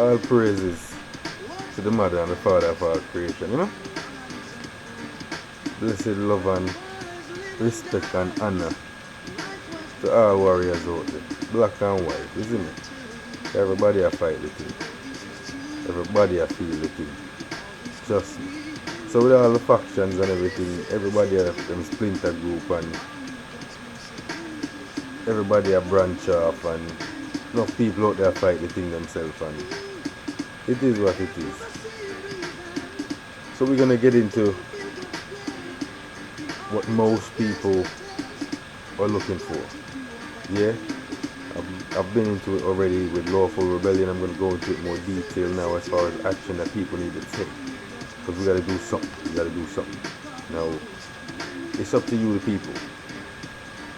All praises to the mother and the father of all creation, you know? Blessed love and respect and honor to all warriors out there. Black and white, isn't it? Everybody a fight the thing. Everybody a feel the thing. Trust me. So with all the factions and everything, everybody a them splinter group and everybody a branch off and enough people out there fight the thing themselves and it is what it is. So we're gonna get into what most people are looking for. Yeah? I've been into it already with lawful rebellion. I'm going to go into it more detail now as far as action that people need to take. Because we got to do something. We got to do something. Now, it's up to you, the people.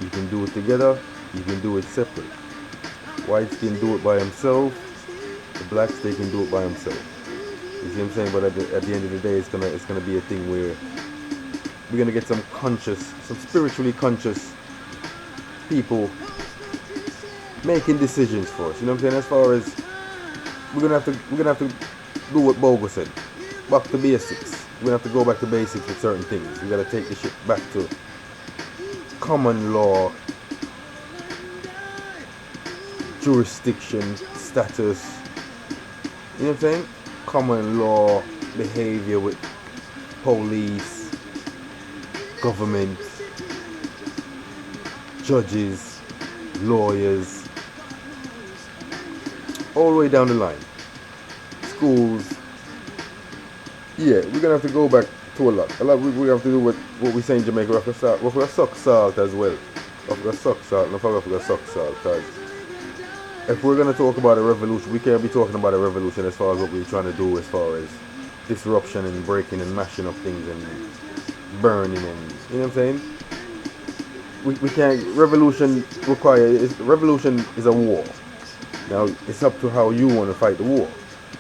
You can do it together. You can do it separate. Whites can do it by themselves. The blacks, they can do it by themselves. You see what I'm saying? But at the end of the day, it's gonna be a thing where we're gonna get some spiritually conscious people making decisions for us. You know what I'm saying? As far as we're gonna have to do what Bogo said. Back to basics. We're gonna have to go back to basics with certain things. We gotta take the shit back to common law, jurisdiction, status. You know what I'm saying? Common law behavior with police, government, judges, lawyers, all the way down the line. Schools. Yeah, we're gonna have to go back to a lot. We have to do what we say in Jamaica. We have to suck salt as well. We have to suck salt. No, we have to suck salt. Because if we're gonna talk about a revolution, we can't be talking about a revolution as far as what we're trying to do as far as disruption and breaking and mashing up things and burning and, you know what I'm saying? We can't. Revolution is a war. Now it's up to how you want to fight the war.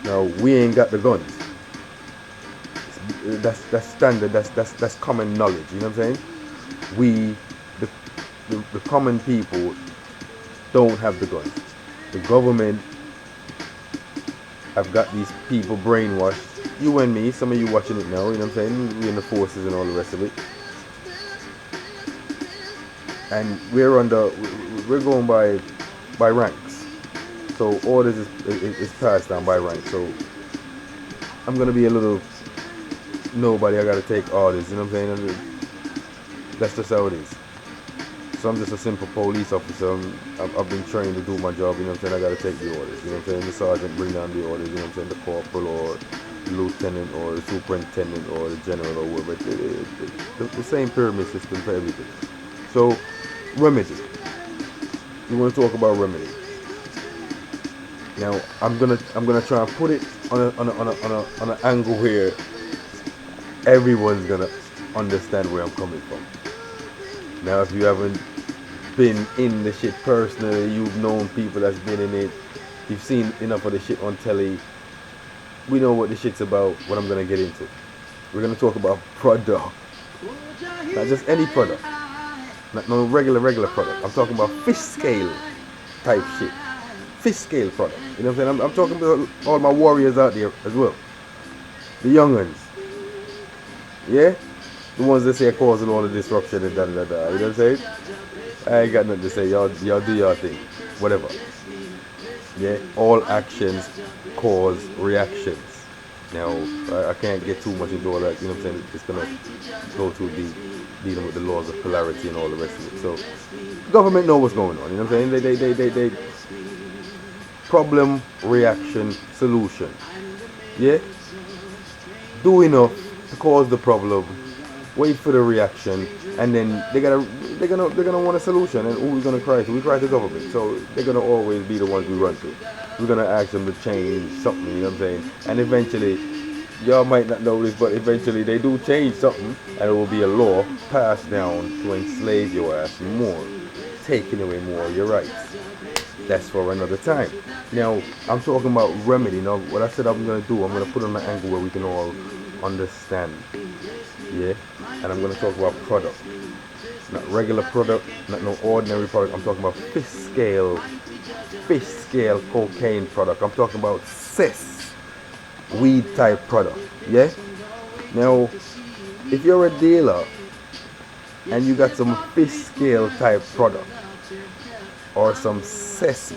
Now we ain't got the guns. That's standard. That's common knowledge. You know what I'm saying? We, the common people, don't have the guns. The government have got these people brainwashed. You and me, some of you watching it now, you know what I'm saying? We in the forces and all the rest of it. And we're going by ranks. So orders is passed down by rank. So I'm gonna be a little nobody. I gotta take orders. You know what I'm saying? That's just how it is. So I'm just a simple police officer. I've been trained to do my job. You know what I'm saying? I gotta take the orders. You know what I'm saying? The sergeant bring down the orders. You know what I'm saying? The corporal or the lieutenant or the superintendent or the general or whoever. The same pyramid system for everything. So remedy. We want to talk about remedy. Now I'm gonna try and put it on an angle where everyone's gonna understand where I'm coming from. Now if you haven't been in the shit personally, you've known people that's been in it, you've seen enough of the shit on telly, we know what the shit's about, what I'm gonna get into. We're gonna talk about product. Not just any product. Not no regular product. I'm talking about fish scale type shit. Fish scale product. You know what I'm saying? I'm talking about all my warriors out there as well. The young ones. Yeah? The ones that say are causing all the disruption and da. You know what I'm saying? I ain't got nothing to say. Y'all do your thing. Whatever. Yeah? All actions cause reactions. Now, I can't get too much into all that. You know what I'm saying? It's gonna go too deep, dealing with the laws of polarity and all the rest of it. So, government know what's going on. You know what I'm saying? They problem, reaction, solution. Yeah? Do enough to cause the problem, wait for the reaction, and then they're gonna want a solution. And who we gonna cry to? We cry to government. So they're gonna always be the ones we run to. We're gonna ask them to change something, you know what I'm saying? And eventually, y'all might not know this, but eventually they do change something, and it will be a law passed down to enslave your ass more, taking away more of your rights. That's for another time. Now, I'm talking about remedy. Now, what I said I'm going to do, I'm going to put on an angle where we can all understand. Yeah? And I'm going to talk about product. Not regular product, not no ordinary product. I'm talking about fish scale cocaine product. I'm talking about cess weed type product. Yeah? Now, if you're a dealer and you got some fish scale type product or some cess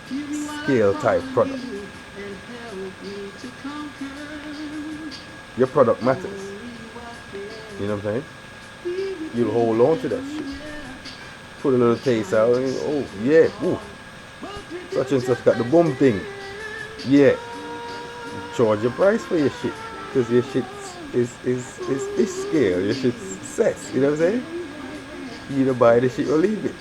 scale type product, your product matters. You know what I'm saying? You'll hold on to that shit. Put a little taste out and oh yeah, ooh, such and such got the boom thing. Yeah. Charge your price for your shit. Because your shit is fish scale. Your shit's cess. You know what I'm saying? You either buy the shit or leave it.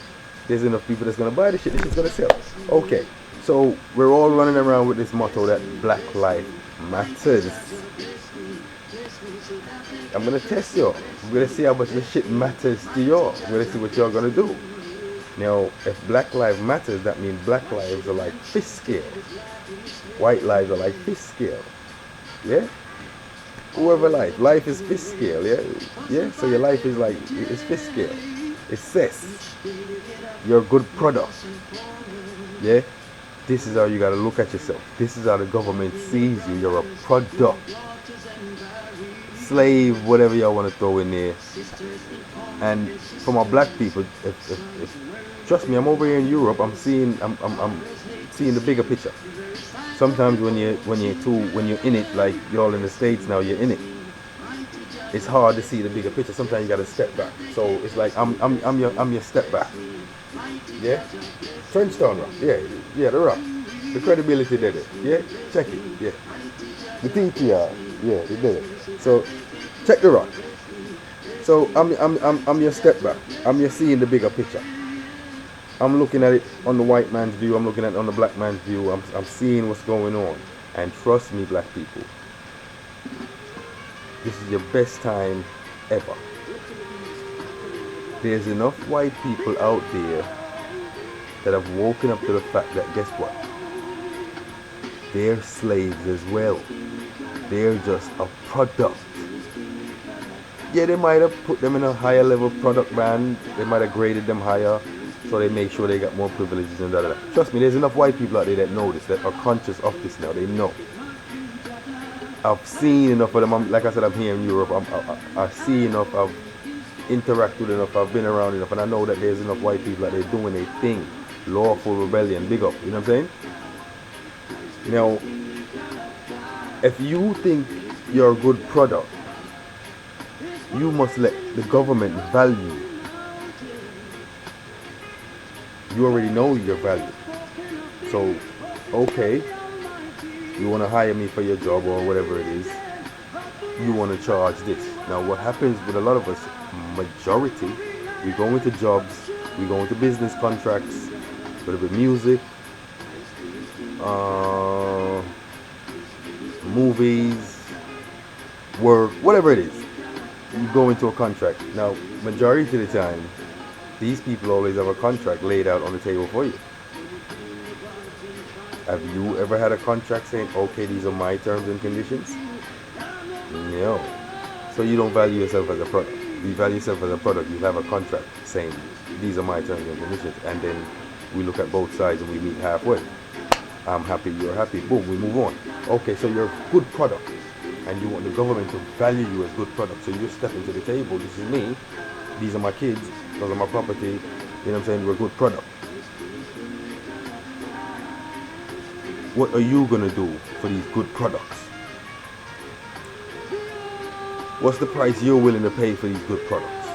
There's enough people that's gonna buy the shit, the shit's gonna sell. Okay. So we're all running around with this motto that Black Lives Matters. I'm gonna test you. I'm gonna see how much the shit matters to you. I'm gonna see what y'all gonna do. Now, if Black Lives Matters, that means black lives are like fish scale. White lives are like fish scale. Yeah? Whoever life is fish scale, yeah? Yeah? So your life is like, it's fish scale. It's cess. You're a good product. Yeah? This is how you gotta look at yourself. This is how the government sees you. You're a product. Slave, whatever y'all want to throw in there. And for my black people, if trust me, I'm over here in Europe. I'm seeing the bigger picture. Sometimes when you're in it, like y'all in the States now, you're in it. It's hard to see the bigger picture. Sometimes you gotta step back. So it's like I'm your step back. Yeah, Trenchtown rock. Yeah, the rock. The credibility did it. Yeah, check it. Yeah, the TTR. Yeah, they did it. So check the rock. So I'm your step back. I'm your seeing the bigger picture. I'm looking at it on the white man's view. I'm looking at it on the black man's view. I'm seeing what's going on. And trust me, black people, this is your best time ever. There's enough white people out there that have woken up to the fact that, guess what? They're slaves as well. They're just a product. Yeah, they might have put them in a higher level product band. They might have graded them higher, so they make sure they got more privileges and da da da. Trust me, there's enough white people out there that know this, that are conscious of this now. They know. I've seen enough of them. Like I said, I'm here in Europe. I've seen enough. I've interacted with enough. I've been around enough, and I know that there's enough white people out there doing a thing. Lawful rebellion, big up. You know what I'm saying? Now, if you think you're a good product, you must let the government value you. You already know your value. So, okay, you want to hire me for your job or whatever it is, you want to charge this. Now, what happens with a lot of us, majority, we go into jobs, we go into business contracts, whether it's music, movies, work, whatever it is. You go into a contract. Now, majority of the time, these people always have a contract laid out on the table for you. Have you ever had a contract saying, okay, these are my terms and conditions? No. So you don't value yourself as a product. If you value yourself as a product, you have a contract saying, these are my terms and conditions. And then we look at both sides and we meet halfway. I'm happy, you're happy, boom, we move on. Okay, so you're a good product. And you want the government to value you as good product. So you step into the table, this is me, these are my kids, those are my property, you know what I'm saying, we're a good product. What are you going to do for these good products? What's the price you're willing to pay for these good products?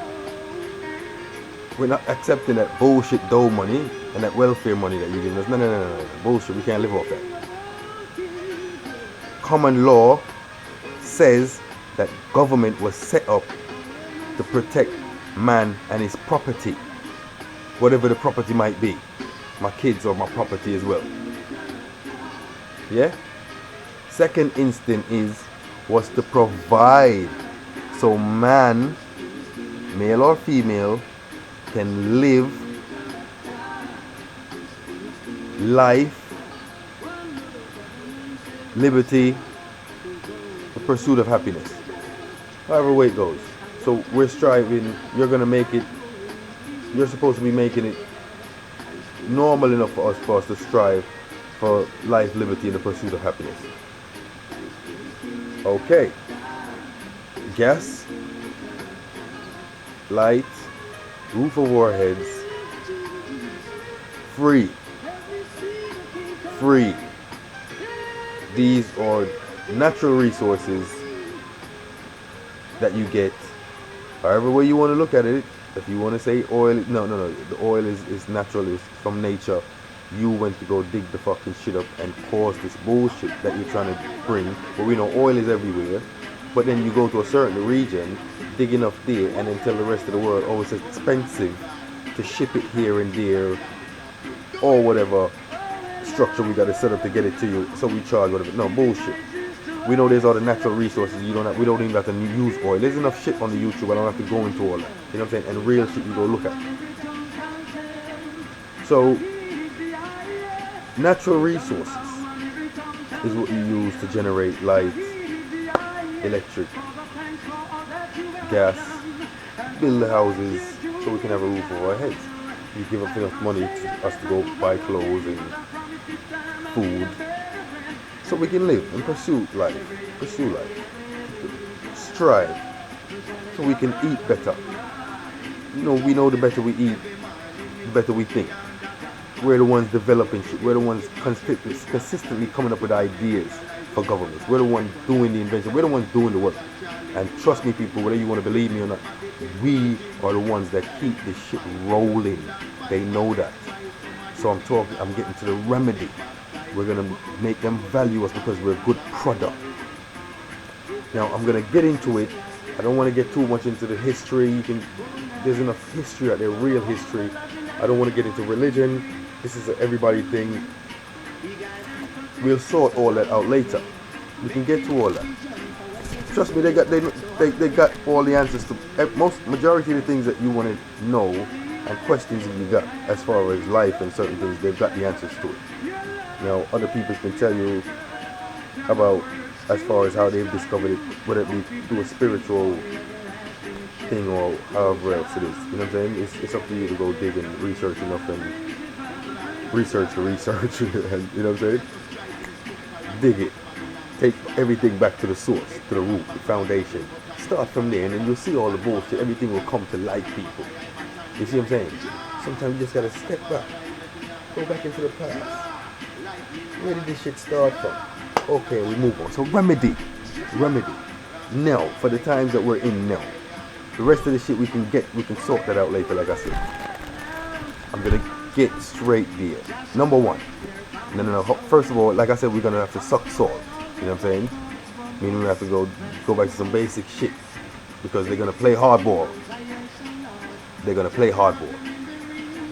We're not accepting that bullshit dough money and that welfare money that you're giving us. No. Bullshit, we can't live off that. Common law says that government was set up to protect man and his property, whatever the property might be. My kids or my property as well. Yeah? Second instinct was to provide so man, male or female, can live life, liberty, the pursuit of happiness, however way it goes. So we're striving, you're going to make it, you're supposed to be making it normal enough for us to strive for life, liberty, and the pursuit of happiness. Okay. Gas, light, roof over our heads, free. Free. These are natural resources that you get however way you want to look at it. If you want to say oil, no, the oil is natural, it's from nature. You went to go dig the fucking shit up and cause this bullshit that you're trying to bring. But we know oil is everywhere. But then you go to a certain region, dig enough there, and then tell the rest of the world, oh, it's expensive to ship it here and there, or whatever structure we got to set up to get it to you, so we charge whatever. No, bullshit. We know there's all the natural resources. We don't even have to use oil. There's enough shit on the YouTube. I don't have to go into all that. You know what I'm saying? And real shit you go look at. So, natural resources is what you use to generate light, electric, gas, build the houses so we can have a roof over our heads. You give up enough money to us to go buy clothes and food so we can live and pursue life, strive so we can eat better. You know, we know the better we eat, the better we think. We're the ones developing shit. We're the ones consistently coming up with ideas for governments. We're the ones doing the invention. We're the ones doing the work. And trust me, people, whether you want to believe me or not, we are the ones that keep this shit rolling. They know that. So I'm getting to the remedy. We're going to make them value us because we're a good product. Now, I'm going to get into it. I don't want to get too much into the history. There's enough history out there, real history. I don't want to get into religion. This is an everybody thing. We'll sort all that out later. We can get to all that. Trust me, they got all the answers to majority of the things that you want to know and questions that you got as far as life and certain things. They've got the answers to it. Now, other people can tell you about as far as how they've discovered it, whether it be through a spiritual thing or however else it is. You know what I'm saying? It's up to you to go dig and research enough and research the research. And, you know what I'm saying? Dig it. Take everything back to the source, to the root, the foundation. Start from there, and then you'll see all the bullshit. Everything will come to light, people. You see what I'm saying? Sometimes you just gotta step back. Go back into the past. Where did this shit start from? Okay, we move on. So remedy. Now, for the times that we're in now. The rest of the shit we can sort that out later, like I said. I'm gonna get straight there. Number one. No. First of all, like I said, we're gonna have to suck salt. You know what I'm saying? Meaning we have to go back to some basic shit. Because they're gonna play hardball.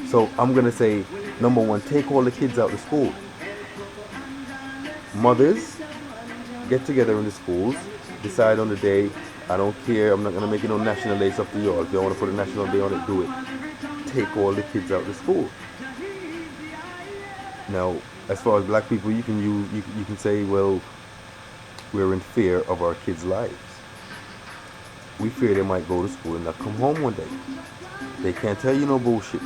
So I'm gonna say, number one, take all the kids out to school. Mothers, get together in the schools, decide on the day. I don't care, I'm not gonna make it no national day, it's up to you all. If you want to put a national day on it, do it. Take all the kids out to school. Now, as far as black people, you can say, well, we're in fear of our kids' lives. We fear they might go to school and not come home one day. They can't tell you no bullshit.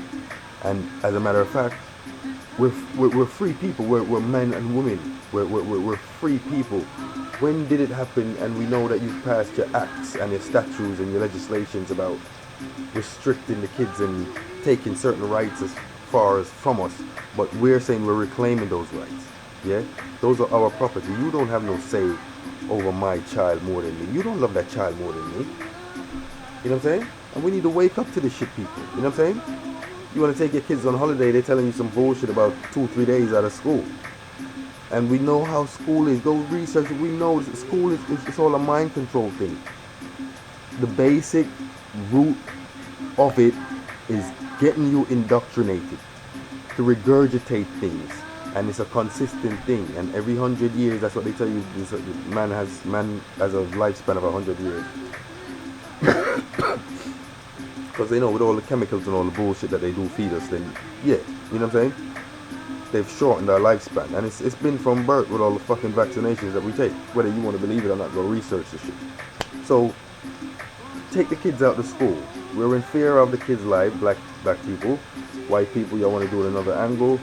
And as a matter of fact, we're free people. We're men and women. We're free people. When did it happen? And we know that you've passed your acts and your statutes and your legislations about restricting the kids and taking certain rights as far as from us. But we're saying we're reclaiming those rights. Yeah? Those are our property. You don't have no say over my child more than me. You don't love that child more than me. You know what I'm saying? And we need to wake up to this shit, people. You know what I'm saying? You want to take your kids on holiday, they're telling you some bullshit about 2-3 days out of school. And we know how school is. Go research it. We know school is it's all a mind control thing. The basic root of it is getting you indoctrinated to regurgitate things. And it's a consistent thing. And every 100 years, that's what they tell you, man has a lifespan of 100 years. Because they know with all the chemicals and all the bullshit that they do feed us, then yeah, you know what I'm saying? They've shortened our lifespan. And it's been from birth with all the fucking vaccinations that we take. Whether you want to believe it or not, go research the shit. So, take the kids out to school. We're in fear of the kids' life, black people. White people, y'all want to do it another angle.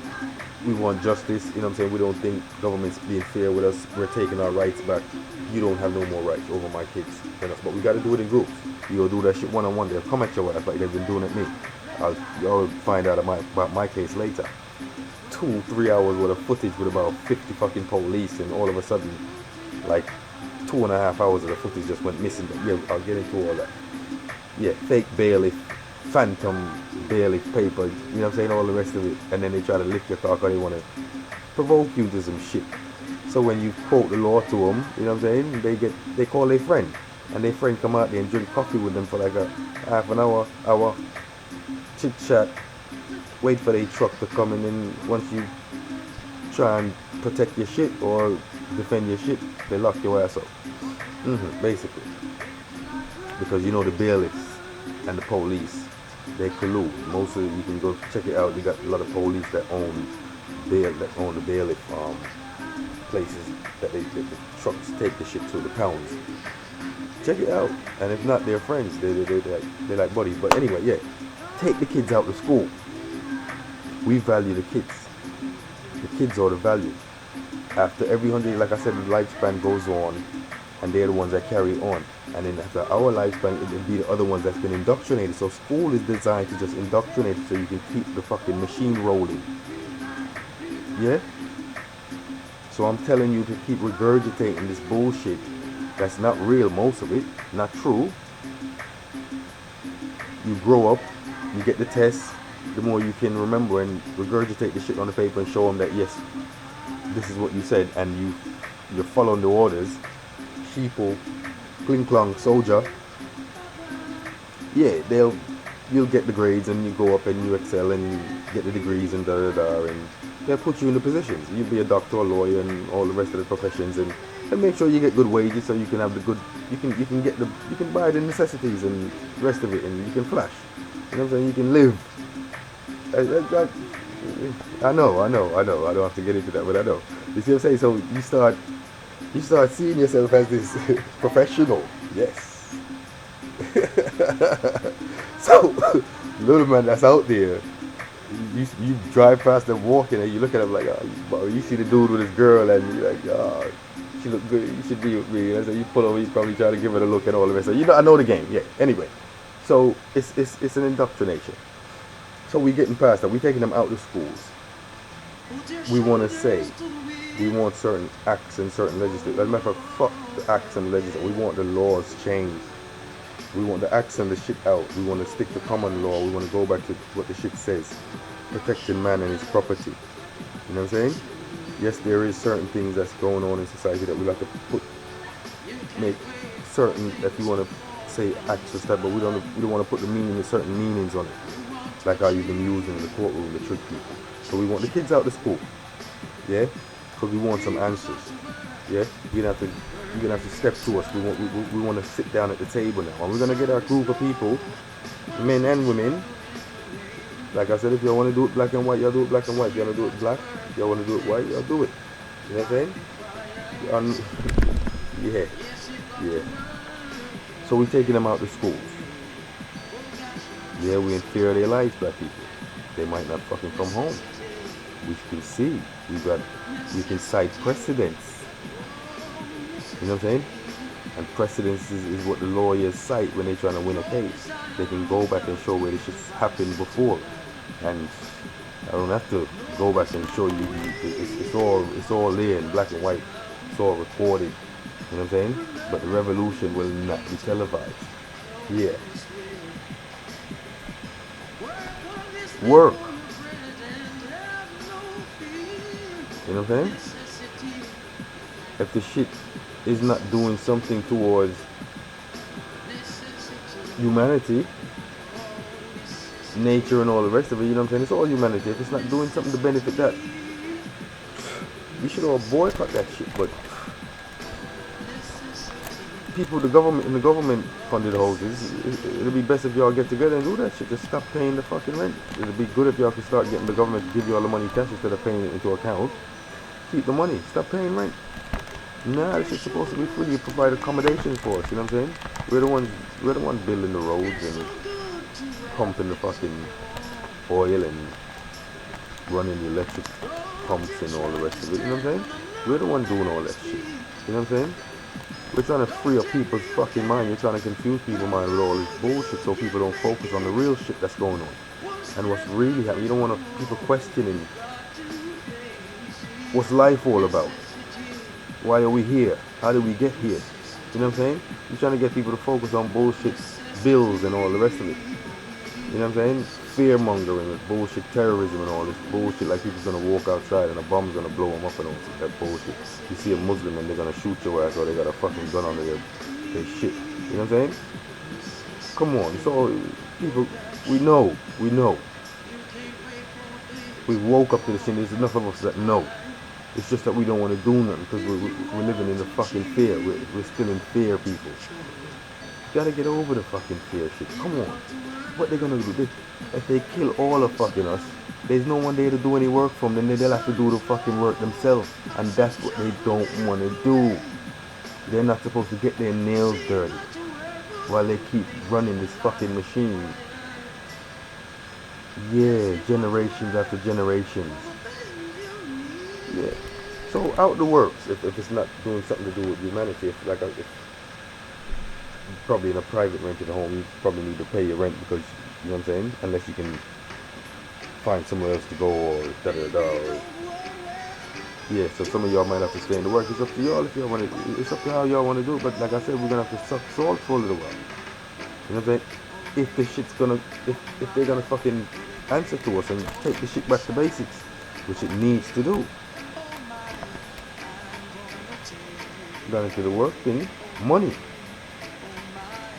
we want justice, you know what I'm saying? We don't think government's being fair with us. We're taking our rights back. You don't have no more rights over my kids. You know? But we got to do it in groups. You'll do that shit one-on-one. They'll come at your ass like they've been doing at me. You'll find out about my case later. 2-3 hours worth of footage with about 50 fucking police, and all of a sudden, like 2.5 hours of the footage just went missing. But yeah, I'll get into all that. Yeah, fake bailiff, phantom bailiff paper, you know what I'm saying, all the rest of it. And then they try to lick your cock, or they want to provoke you to some shit. So when you quote the law to them, you know what I'm saying, they call their friend, and their friend come out there and drink coffee with them for like a half an hour, chit chat, wait for their truck to come in, and once you try and protect your shit or defend your shit, they lock your ass up. Basically. Because you know the bailiffs and the police, they collude. Most of it, you can go check it out. You got a lot of police that own the bailiff places that the trucks take the shit to, the pounds. Check it out. And if not, they're friends. They're like buddies. But anyway, yeah, take the kids out to school. We value the kids. The kids are the value. After every 100, like I said, the lifespan goes on, and they're the ones that carry on. And then after our lifespan, it will be the other ones that's been indoctrinated. So school is designed to just indoctrinate so you can keep the fucking machine rolling. Yeah? So I'm telling you to keep regurgitating this bullshit that's not real, most of it, not true. You grow up, you get the test, the more you can remember and regurgitate the shit on the paper and show them that yes, this is what you said, and you're following the orders. Sheeple, cling clong, soldier. Yeah, you'll get the grades, and you go up and you excel and you get the degrees and and they'll put you in the positions. You'll be a doctor, a lawyer, and all the rest of the professions, and make sure you get good wages so you can have the good, you can buy the necessities and the rest of it, and you can flash. You know what I'm saying? You can live. I know. I don't have to get into that, but I know. You see what I'm saying? So you start seeing yourself as this professional. Yes. So, little man that's out there, you drive past them walking, and you look at them like, oh, you see the dude with his girl, and you're like, oh, she look good, you should be with me. And so you pull over, you probably try to give it a look and all the rest. So I know the game. Yeah. Anyway, so it's an indoctrination. So we're getting past that. We're taking them out to schools. We want to say, we want certain acts and certain legislation. As a matter of fact, fuck the acts and legislation. We want the laws changed. We want the acts and the shit out. We want to stick to common law. We want to go back to what the shit says. Protecting man and his property. You know what I'm saying? Yes, there is certain things that's going on in society that we have to make certain, if you want to say acts or stuff, but we don't want to put the meaning, certain meanings on it. Like how you've been using in the courtroom to trick people. So we want the kids out to school. Yeah? Because we want some answers. Yeah? You're gonna have to step to us. We want to sit down at the table now. And we're gonna get our group of people, men and women. Like I said, if you want to do it black and white, y'all do it black and white. If you want to do it black, y'all want to do it white, y'all do it. You know what I'm saying? Yeah. So we're taking them out to schools. Yeah, we in fear of their lives, black people. They might not fucking come home. We can see. We can cite precedents. You know what I'm saying? And precedents is what the lawyers cite when they're trying to win a case. They can go back and show where this shit happened before. And I don't have to go back and show you. It's all there in black and white. It's all recorded. You know what I'm saying? But the revolution will not be televised. Yeah. Work. You know what I'm saying? If the shit is not doing something towards humanity, nature and all the rest of it, you know what I'm saying? It's all humanity. If it's not doing something to benefit that, we should all boycott that shit. But people, the government funded houses, it'll be best if y'all get together and do that shit. Just stop paying the fucking rent. It'll be good if y'all can start getting the government to give you all the money cash instead of paying it into account. Keep the money. Stop paying rent. Nah, this shit's supposed to be free. You provide accommodations for us. You know what I'm saying? We're the ones building the roads and pumping the fucking oil and running the electric pumps and all the rest of it. You know what I'm saying? We're the one doing all that shit. You know what I'm saying? We're trying to free up people's fucking mind. You're trying to confuse people's mind with all this bullshit so people don't focus on the real shit that's going on. And what's really happening. You don't want people questioning what's life all about. Why are we here? How did we get here? You know what I'm saying? You're trying to get people to focus on bullshit, bills and all the rest of it. You know what I'm saying? Fear mongering with bullshit, terrorism and all this bullshit. Like people's gonna walk outside and a bomb's gonna blow them up and all that bullshit. You see a Muslim and they're gonna shoot your ass or they got a fucking gun under their shit. You know what I'm saying? Come on, it's all people. We know. We woke up to this shit. There's enough of us that know. It's just that we don't want to do nothing because we're living in the fucking fear. We're still in fear, people. You gotta get over the fucking fear shit. Come on. What they gonna do? If they kill all of fucking us, there's no one there to do any work for them. Then they'll have to do the fucking work themselves. And that's what they don't want to do. They're not supposed to get their nails dirty while they keep running this fucking machine. Yeah, generations after generations. Yeah. So out the works, if it's not doing something to do with humanity, if probably in a private rented home, you probably need to pay your rent because, you know what I'm saying, unless you can find somewhere else to go or da-da-da. Or, yeah, so some of y'all might have to stay in the work. It's up to y'all if y'all want to, it's up to how y'all want to do it, but like I said, we're going to have to suck salt for a little while. You know what I'm saying? If the shit's gonna, if they're gonna fucking answer to us and take the shit back to basics, which it needs to do. Gone into the work thing, money.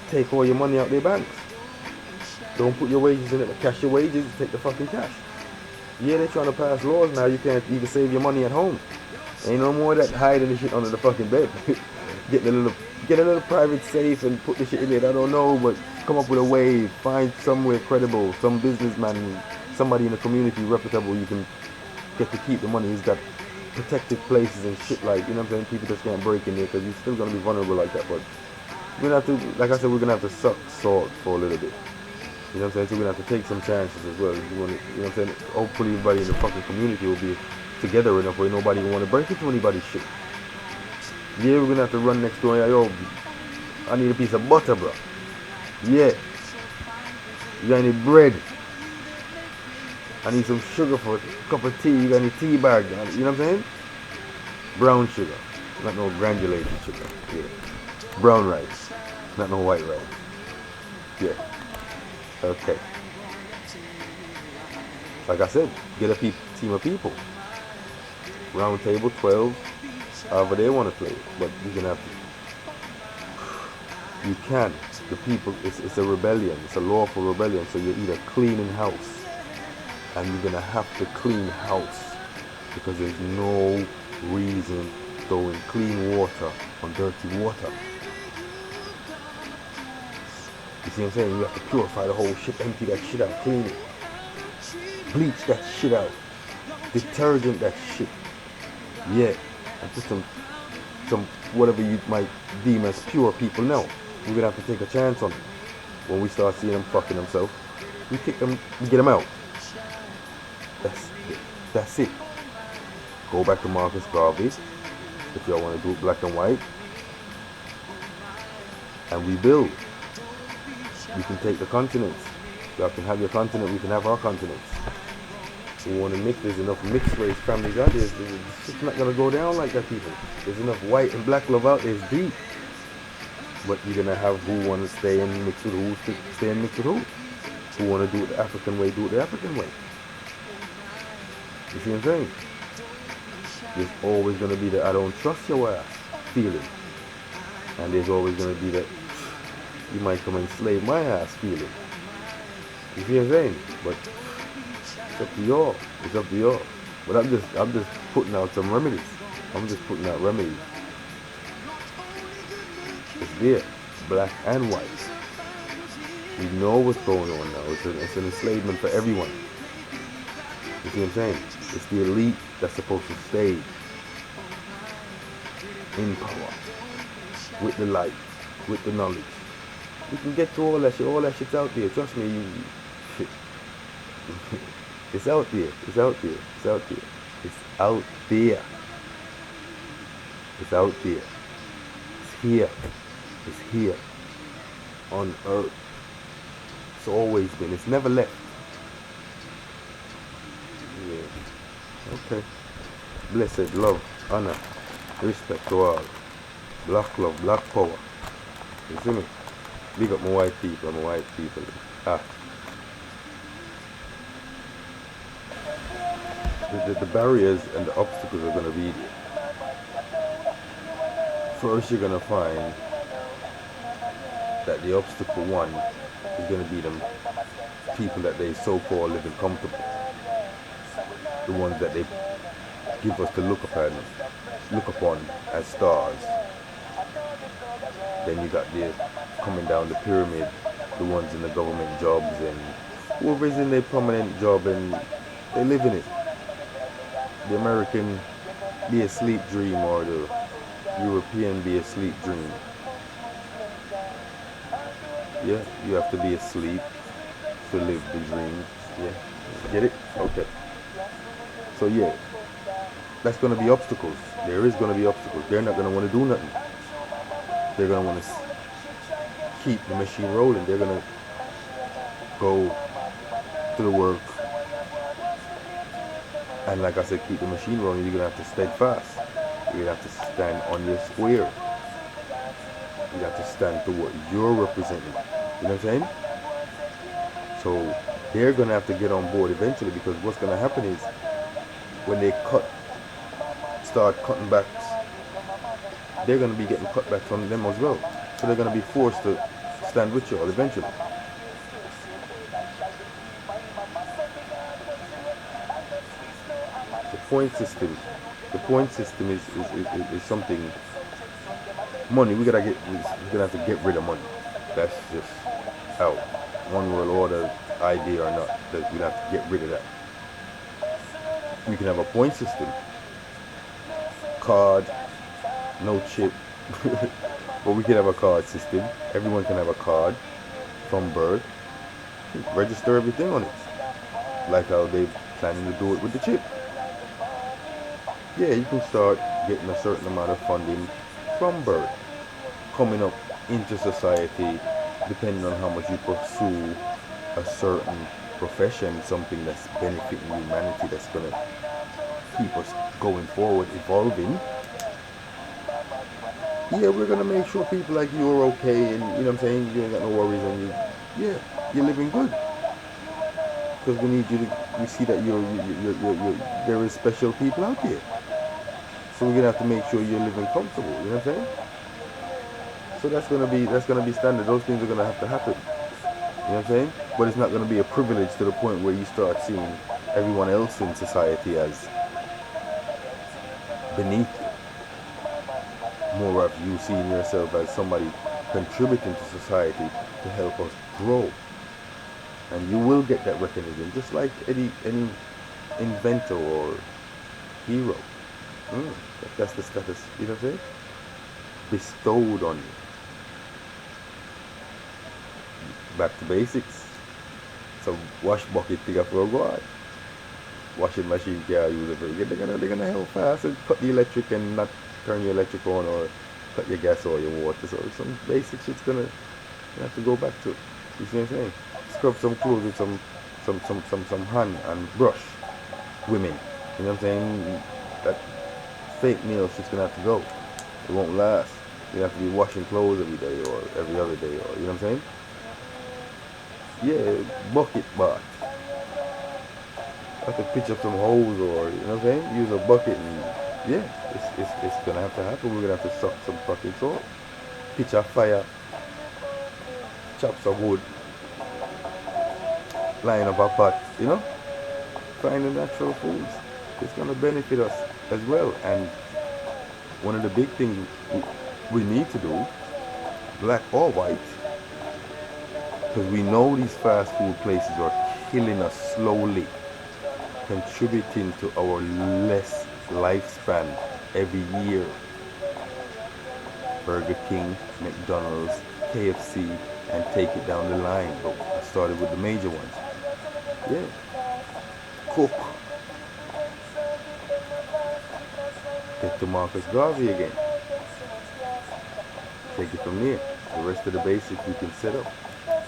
Take all your money out their banks. Don't put your wages in it, but cash your wages, take the fucking cash. Yeah, they're trying to pass laws now, you can't even save your money at home. Ain't no more of that hiding the shit under the fucking bed. Get a little private safe and put the shit in it, I don't know, but come up with a way, find somewhere credible, some businessman, somebody in the community reputable you can get to keep the money. He's got protected places and shit, like, you know what I'm saying, people just can't break in there because you're still going to be vulnerable like that, but we're going to have to, like I said, we're going to have to suck salt for a little bit. You know what I'm saying? So we're going to have to take some chances as well. You know what I'm saying? Hopefully everybody in the fucking community will be together enough where nobody will want to break into anybody's shit. Yeah, we're going to have to run next door and, yo, I need a piece of butter, bro. Yeah. You got any bread? I need some sugar for a cup of tea. You got any tea bag? You know what I'm saying? Brown sugar. Not no granulated sugar. Yeah. Brown rice. Not no white rice. Yeah. Okay. Like I said, get a team of people. Round table, 12. However they want to play it. But you're going to have to. You can. The people, it's a rebellion. It's a lawful rebellion. So you're either cleaning house. And you're going to have to clean house. Because there's no reason throwing clean water on dirty water. You see what I'm saying? You have to purify the whole shit, empty that shit out, clean it. Bleach that shit out. Detergent that shit. Yeah. And put some whatever you might deem as pure people now. We're going to have to take a chance on them. When we start seeing them fucking themselves, we kick them, we get them out. That's it. Go back to Marcus Garvey. If y'all want to do it black and white. And we build. We can take the continents. Y'all can have your continent, we can have our continents. We want to mix, there's enough mixed race families out there. It's not going to go down like that, people. There's enough white and black love out there, it's deep. But you're going to have who want to stay and mix with who, stay and mix with who. Who want to do it the African way, do it the African way. You see what I'm saying? There's always going to be the I don't trust your ass feeling. And there's always going to be that you might come and slay my ass feeling. You see what I'm saying? But it's up to y'all. It's up to y'all. But I'm just putting out some remedies. I'm just putting out remedies. It's there, black and white. We know what's going on now. It's an enslavement for everyone. You see what I'm saying? It's the elite that's supposed to stay in power, with the light, with the knowledge. You can get to all that shit. All that shit's out there. Trust me. It's out there. It's out there. It's out there. It's out there. It's out there. It's here. It's here. On earth. It's always been. It's never left. Yeah. Okay. Blessed love, honor, respect to all. Black love, black power. You see me? Big up my white people, my white people. Ah. The barriers and the obstacles are going to be there. First, you're going to find that the obstacle one is going to be them people that they so-called living comfortable. The ones that they give us to look upon as stars. Then you got the coming down the pyramid, the ones in the government jobs and whoever's in their permanent job and they live in it. The American be a sleep dream or the European be a sleep dream. Yeah, you have to be asleep to live the dream. Yeah, get it? Okay. So yeah, that's going to be obstacles. There is going to be obstacles. They're not going to want to do nothing. They're going to want to keep the machine rolling. They're going to go to the work. And like I said, keep the machine rolling. You're going to have to stay fast. You're going to have to stand on your square. You have to stand to what you're representing. You know what I'm saying? So they're going to have to get on board eventually, because what's going to happen is when they start cutting backs, they're going to be getting cut back from them as well. So they're going to be forced to stand with you all eventually. The point system is something. Money, we're gonna have to get rid of money. That's just out. One world order idea or not, that we have to get rid of that. We can have a point system, card, no chip, but we can have a card system. Everyone can have a card from birth. Register everything on it, like how they planning to do it with the chip. Yeah, you can start getting a certain amount of funding from birth, coming up into society, depending on how much you pursue a certain profession, something that's benefiting humanity, that's going to keep us going forward, evolving. Yeah, we're going to make sure people like you are okay, and you know what I'm saying, you ain't got no worries, and you're living good. Because we need you to, we see that there is special people out there. So we're gonna have to make sure you're living comfortable. You know what I'm saying? So that's gonna be standard. Those things are gonna have to happen. You know what I'm saying? But it's not gonna be a privilege to the point where you start seeing everyone else in society as beneath you. More of you seeing yourself as somebody contributing to society to help us grow. And you will get that recognition, just like any inventor or hero. That's the status, you know what I'm saying? Bestowed on you. Back to basics. So wash bucket thing for a god. Washing machine can't use it very good. They're gonna help fast and cut the electric and not turn your electric on, or cut your gas or your water. So some basic shit's gonna have to go back to. You see what I'm saying? Scrub some clothes with some hand and brush. Women. You know what I'm saying? That fake nail shit's gonna have to go. It won't last. You have to be washing clothes every day or every other day, or you know what I'm saying? Yeah, bucket bath. Have to pitch up some holes, or you know what I'm saying? Use a bucket, and yeah, it's gonna have to happen. We're gonna have to suck some fucking salt, pitch a fire, chop some wood, line up a pot, you know? Find the natural foods. It's gonna benefit us as well. And one of the big things we need to do, black or white, because we know these fast food places are killing us slowly, contributing to our less lifespan every year. Burger King, McDonald's, KFC, and take it down the line. But I started with the major ones. Yeah. Cook. Get to Marcus Garvey again. Take it from there. The rest of the basics we can set up.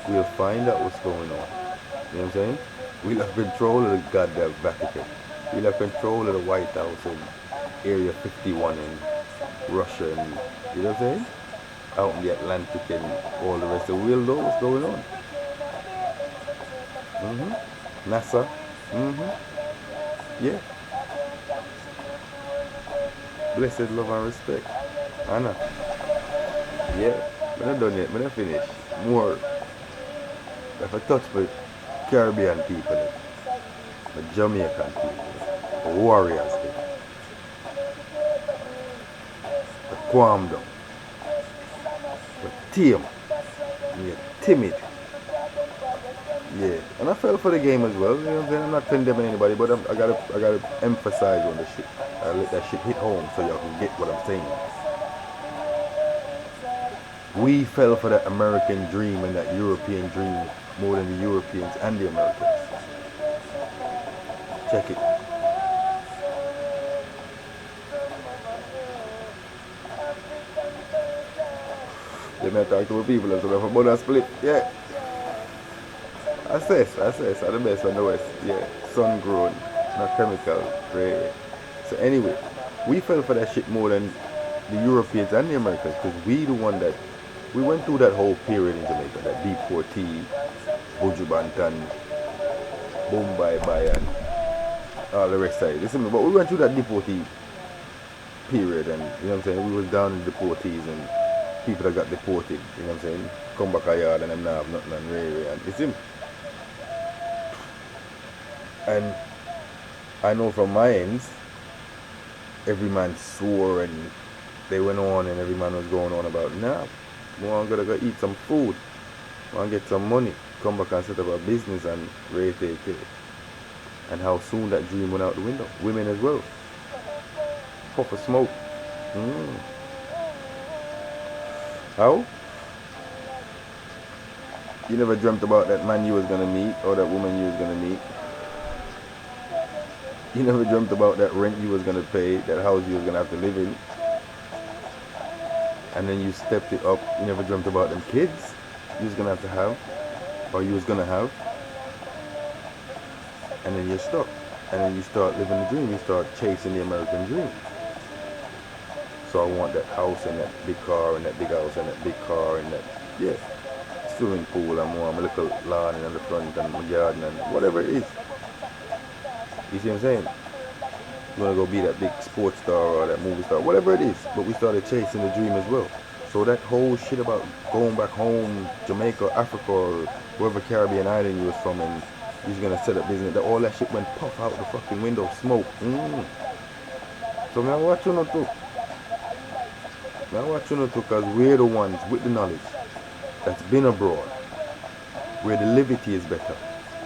We'll find out what's going on. You know what I'm saying? We'll have control of the goddamn Vatican. We'll have control of the White House and Area 51 in Russia and, you know what I'm saying? Out in the Atlantic and all the rest of it. We'll know what's going on. NASA. Yeah. Blessed love and respect. Anna. Yeah. We're not done yet. We're not finished. More. If I touch the Caribbean people, the Jamaican people, the warriors, the Kwamdo, the team, yeah, timid. Yeah, and I fell for the game as well. You know what I'm saying? I'm not condemning anybody, but I gotta emphasize on the shit. I let that shit hit home so y'all can get what I'm saying. We fell for that American dream and that European dream more than the Europeans and the Americans. Check it. They may talk to people and stuff about that split. Yeah. Assess are the best on the West. Yeah. Sun grown, not chemical. Right. So anyway, we fell for that shit more than the Europeans and the Americans because we the one that we went through that whole period in Jamaica, that deportee, Buju Banton, Bombay Bayan, all the rest of it. Listen, but we went through that deportee period and you know what I'm saying, we was down in deportees and people that got deported, you know what I'm saying, come back a yard and them now have nothing and really and it's him. And I know from my ends, every man swore and they went on and every man was going on about now. I'm gonna go eat some food. I want to get some money. Come back and set up a business and rate it. And how soon that dream went out the window. Women as well. Puff of smoke. How? You never dreamt about that man you was gonna meet or that woman you was gonna meet. You never dreamt about that rent you was gonna pay, that house you was gonna have to live in. And then you stepped it up. You never dreamt about them kids you was gonna have, or you was gonna have. And then you're stuck. And then you start living the dream. You start chasing the American dream. So I want that house and that big car and that big house and that big car and that, yeah, swimming pool and more, my little lawn in the front and my garden and whatever it is. You see what I'm saying? You want to go be that big sports star or that movie star, whatever it is. But we started chasing the dream as well. So that whole shit about going back home, Jamaica, Africa, or wherever Caribbean island you was from, and you was gonna set up business, that all that shit went puff out the fucking window, smoke. So man, what you not do? Man, what you not do? Because we're the ones with the knowledge that's been abroad, where the liberty is better,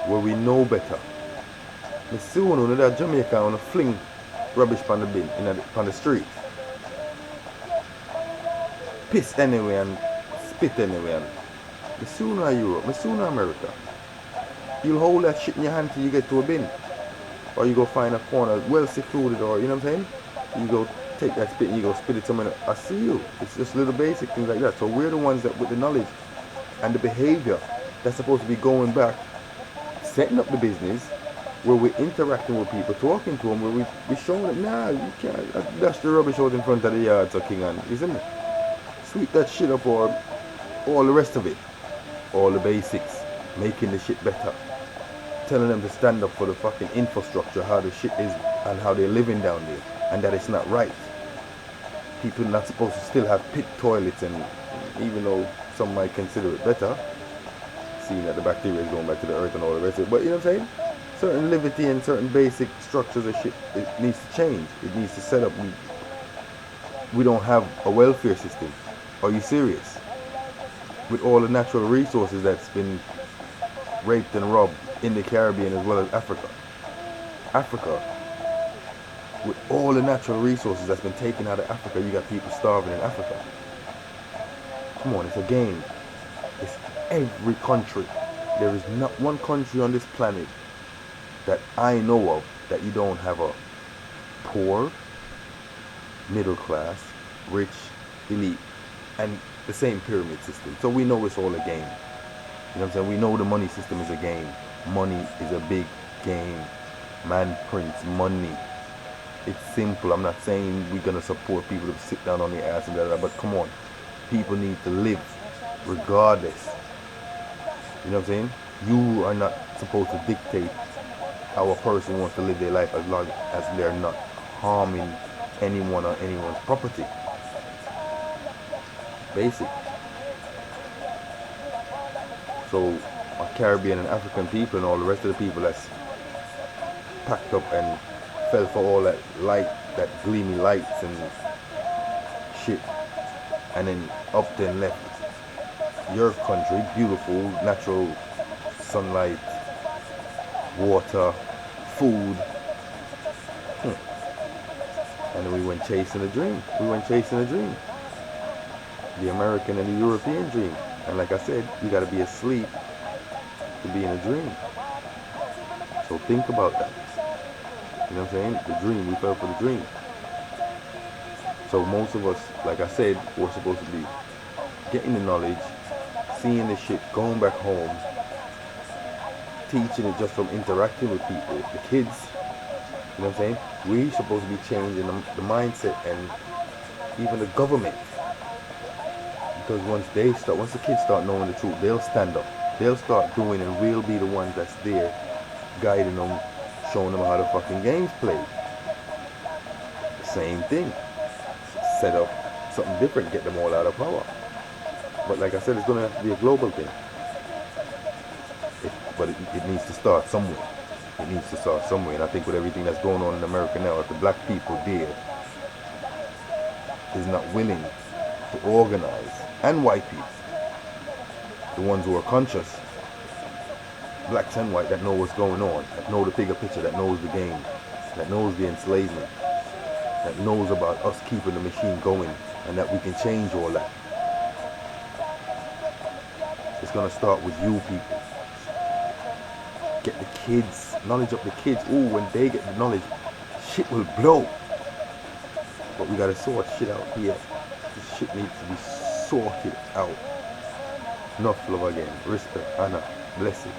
where we know better. I see one of that Jamaica on a fling rubbish on the bin on the street. Piss anyway and spit anyway. And the sooner Europe, the sooner America. You'll hold that shit in your hand till you get to a bin. Or you go find a corner well secluded, or you know what I'm saying? You go take that spit and you go spit it somewhere. I see you. It's just little basic things like that. So we're the ones that with the knowledge and the behavior that's supposed to be going back, setting up the business, where we're interacting with people, talking to them, where we showing them, nah, you can't dash the rubbish out in front of the yard, so King, and isn't it? Sweep that shit up, or all the rest of it, all the basics, making the shit better, telling them to stand up for the fucking infrastructure, how the shit is and how they're living down there, and that it's not right. People not supposed to still have pit toilets, and even though some might consider it better, seeing that the bacteria is going back to the earth and all the rest of it, but you know what I'm saying? Certain liberty and certain basic structures of shit, it needs to change. It needs to set up. We don't have a welfare system. Are you serious? With all the natural resources that's been raped and robbed in the Caribbean as well as Africa. Africa, with all the natural resources that's been taken out of Africa, you got people starving in Africa. Come on, it's a game. It's every country. There is not one country on this planet that I know of that you don't have a poor, middle class, rich, elite, and the same pyramid system. So we know it's all a game. You know what I'm saying? We know the money system is a game. Money is a big game. Man prints money. It's simple. I'm not saying we're gonna support people to sit down on their ass and blah, blah, blah, but come on. People need to live regardless. You know what I'm saying? You are not supposed to dictate how a person wants to live their life as long as they're not harming anyone or anyone's property. Basic. So our Caribbean and African people and all the rest of the people that's packed up and fell for all that light, that gleamy lights and shit, and then up and left your country, beautiful, natural sunlight, water, food. And then we went chasing a dream. The American and the European dream. And like I said, you gotta be asleep to be in a dream. So think about that. You know what I'm saying? The dream, we fell for the dream. So most of us, like I said, we're supposed to be getting the knowledge, seeing the shit, going back home, teaching it just from interacting with people, the kids. You know what I'm saying? We're supposed to be changing the mindset and even the government. Because once the kids start knowing the truth, they'll stand up. They'll start doing, and we'll be the ones that's there, guiding them, showing them how the fucking game's played. Same thing. Set up something different, get them all out of power. But like I said, it's going to have to be a global thing. But it needs to start somewhere. And I think with everything that's going on in America now, if the black people there is not willing to organize, and white people, the ones who are conscious, blacks and white, that know what's going on, that know the bigger picture, that knows the game, that knows the enslavement, that knows about us keeping the machine going, and that we can change all that. It's going to start with you people. Get the kids, knowledge up the kids. Ooh, when they get the knowledge, shit will blow. But we got to sort shit out here. This shit needs to be sorted out. Enough love again. Respect, honor, blessing.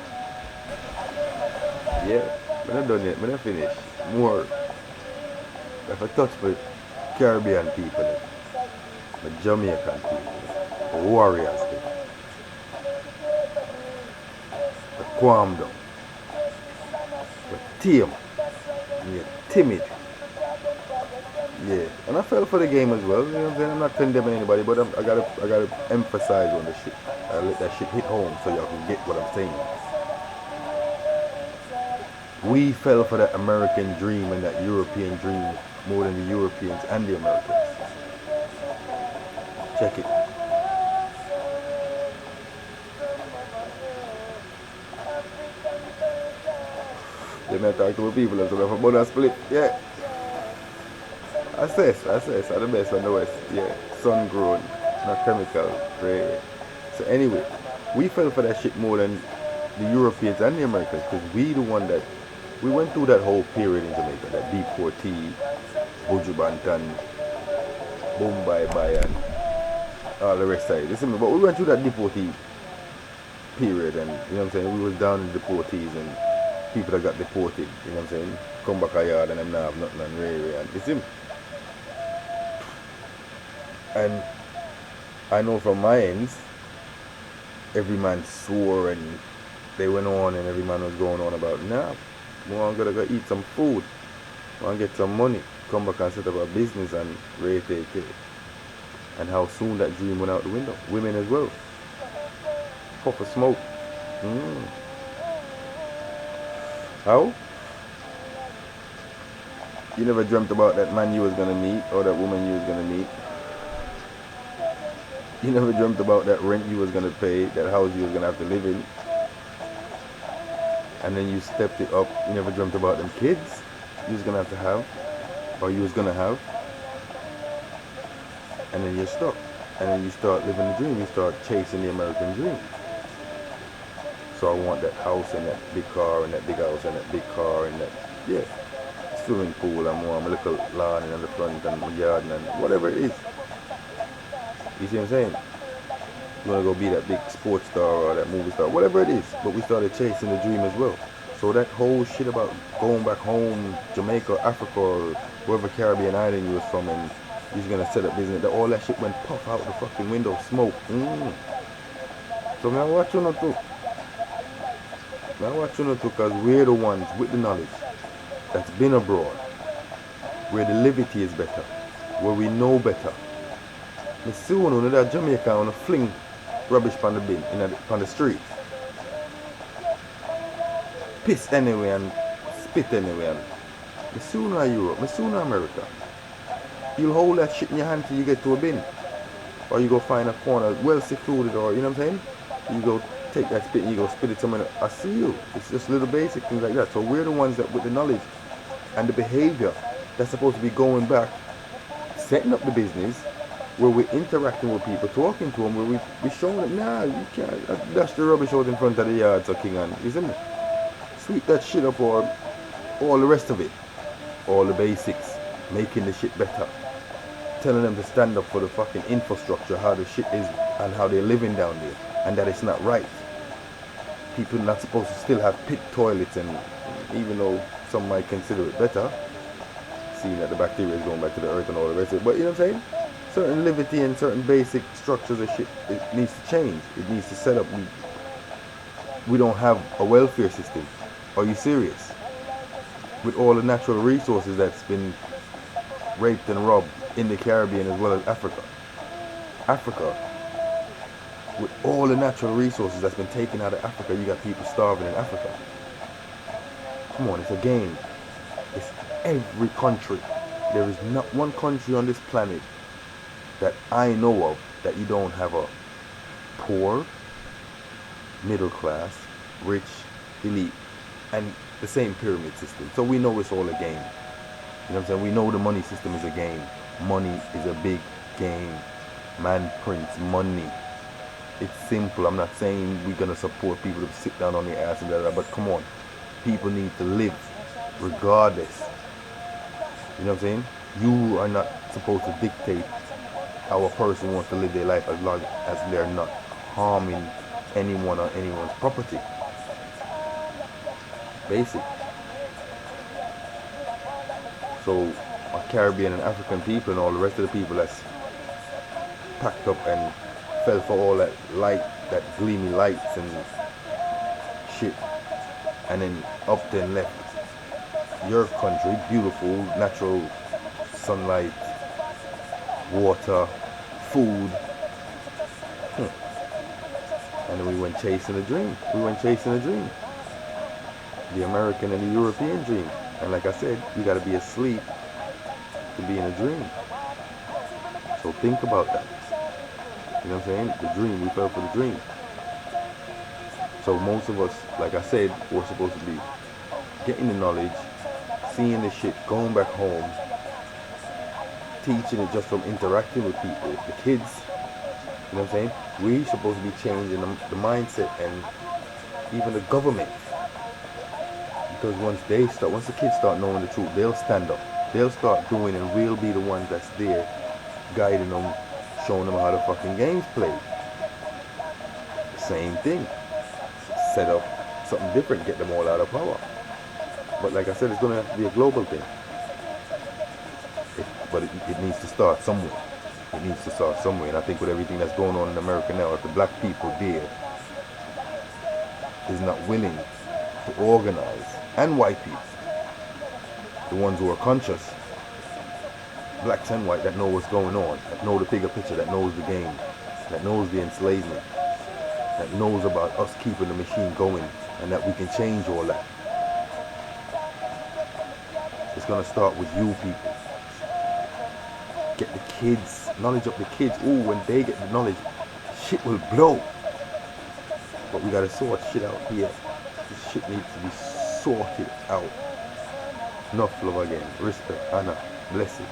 Yeah, I'm not done yet. I'm not finished. More. If I touch with Caribbean people, the Jamaican people, the warriors, the calm down, the tame, yeah, timid. Yeah, and I fell for the game as well. You know what I'm saying? I'm not condemning anybody, but I gotta emphasize on the shit. I let that shit hit home so y'all can get what I'm saying. We fell for that American dream and that European dream more than the Europeans and the Americans. Check it. They may talk to people and so if a bonus split, yeah. Assess are the best on the West, yeah. Sun grown, not chemical, right. So anyway, we fell for that shit more than the Europeans and the Americans because we went through that whole period in Jamaica, that deportee, Buju Banton, Bombay and all the rest of it. Listen, but we went through that deportee period and, you know what I'm saying, we was down in deportees and people that got deported, you know what I'm saying, come back a yard and them now have nothing on railway and it's him. And I know from my ends, every man swore and they went on and every man was going on about, nah, I'm gonna go eat some food, I want to get some money, come back and set up a business and rate it. And how soon that dream went out the window. Women as well. Puff of smoke. How? You never dreamt about that man you was gonna meet or that woman you was gonna meet. You never dreamt about that rent you was gonna pay, that house you was gonna have to live in. And then you stepped it up. You never dreamt about them kids you was gonna have to have, or you was gonna have. And then you're stuck. And then you start living the dream. You start chasing the American dream. So I want that house and that big car and that big house and that big car and that, yeah. swimming pool and more my little lawn in the front and my garden and whatever it is. You see what I'm saying? You want to go be that big sports star or that movie star, whatever it is. But we started chasing the dream as well. So that whole shit about going back home, Jamaica, Africa, or wherever Caribbean island you was from, and you're gonna set up business, all that shit went puff out the fucking window, smoke. So now what you not do? Now what you not do? Because we're the ones with the knowledge that's been abroad, where the liberty is better, where we know better. Me soon on that Jamaica on a fling rubbish on the bin on the street. Piss anyway and spit anyway. And me soon on Europe, me soon on America. You'll hold that shit in your hand till you get to a bin. Or you go find a corner well secluded, or you know what I'm saying? You go take that spit and you go spit it somewhere. I see you. It's just little basic things like that. So we're the ones that with the knowledge and the behavior that's supposed to be going back, setting up the business, where we're interacting with people, talking to them, where we showing them, nah, you can't dash the rubbish out in front of the yards or King and, you see me? Sweep that shit up, or all the rest of it. All the basics, making the shit better. Telling them to stand up for the fucking infrastructure, how the shit is and how they're living down there, and that it's not right. People are not supposed to still have pit toilets, and even though some might consider it better, seeing that the bacteria is going back to the earth and all the rest of it, but you know what I'm saying? Certain liberty and certain basic structures of shit, it needs to change. It needs to set up. We don't have a welfare system. Are you serious? With all the natural resources that's been raped and robbed in the Caribbean as well as Africa. Africa, with all the natural resources that's been taken out of Africa, you got people starving in Africa. Come on, it's a game. It's every country. There is not one country on this planet that I know of that you don't have a poor, middle class, rich, elite, and the same pyramid system. So we know it's all a game. You know what I'm saying? We know the money system is a game. Money is a big game. Man prints money. It's simple. I'm not saying we're gonna support people to sit down on their ass and that, but come on. People need to live regardless. You know what I'm saying? You are not supposed to dictate how a person wants to live their life as long as they're not harming anyone or anyone's property. Basic. So our Caribbean and African people and all the rest of the people that's packed up and fell for all that light, that gleamy lights and shit, and then up and left your country, beautiful, natural sunlight, water, food. And then we went chasing a dream. The American and the European dream. And like I said, you gotta be asleep to be in a dream. So think about that. You know what I'm saying? The dream, we fell for the dream. So most of us, like I said, we're supposed to be getting the knowledge, seeing the shit, going back home, teaching it just from interacting with people, the kids. You know what I'm saying? We're supposed to be changing the mindset and even the government. Because once the kids start knowing the truth, they'll stand up. They'll start doing, and we'll be the ones that's there, guiding them, showing them how the fucking game's played. Same thing. Set up something different, get them all out of power. But like I said, it's going to have to be a global thing. But it needs to start somewhere. It needs to start somewhere. And I think with everything that's going on in America now, if the black people there is not willing to organize, and white people, the ones who are conscious, blacks and white, that know what's going on, that know the bigger picture, that knows the game, that knows the enslavement, that knows about us keeping the machine going, and that we can change all that. It's going to start with you people. Get the kids, knowledge of the kids. Ooh, when they get the knowledge, shit will blow. But we got to sort shit out here. This shit needs to be sorted out. Enough love again. Respect, honor, blessing.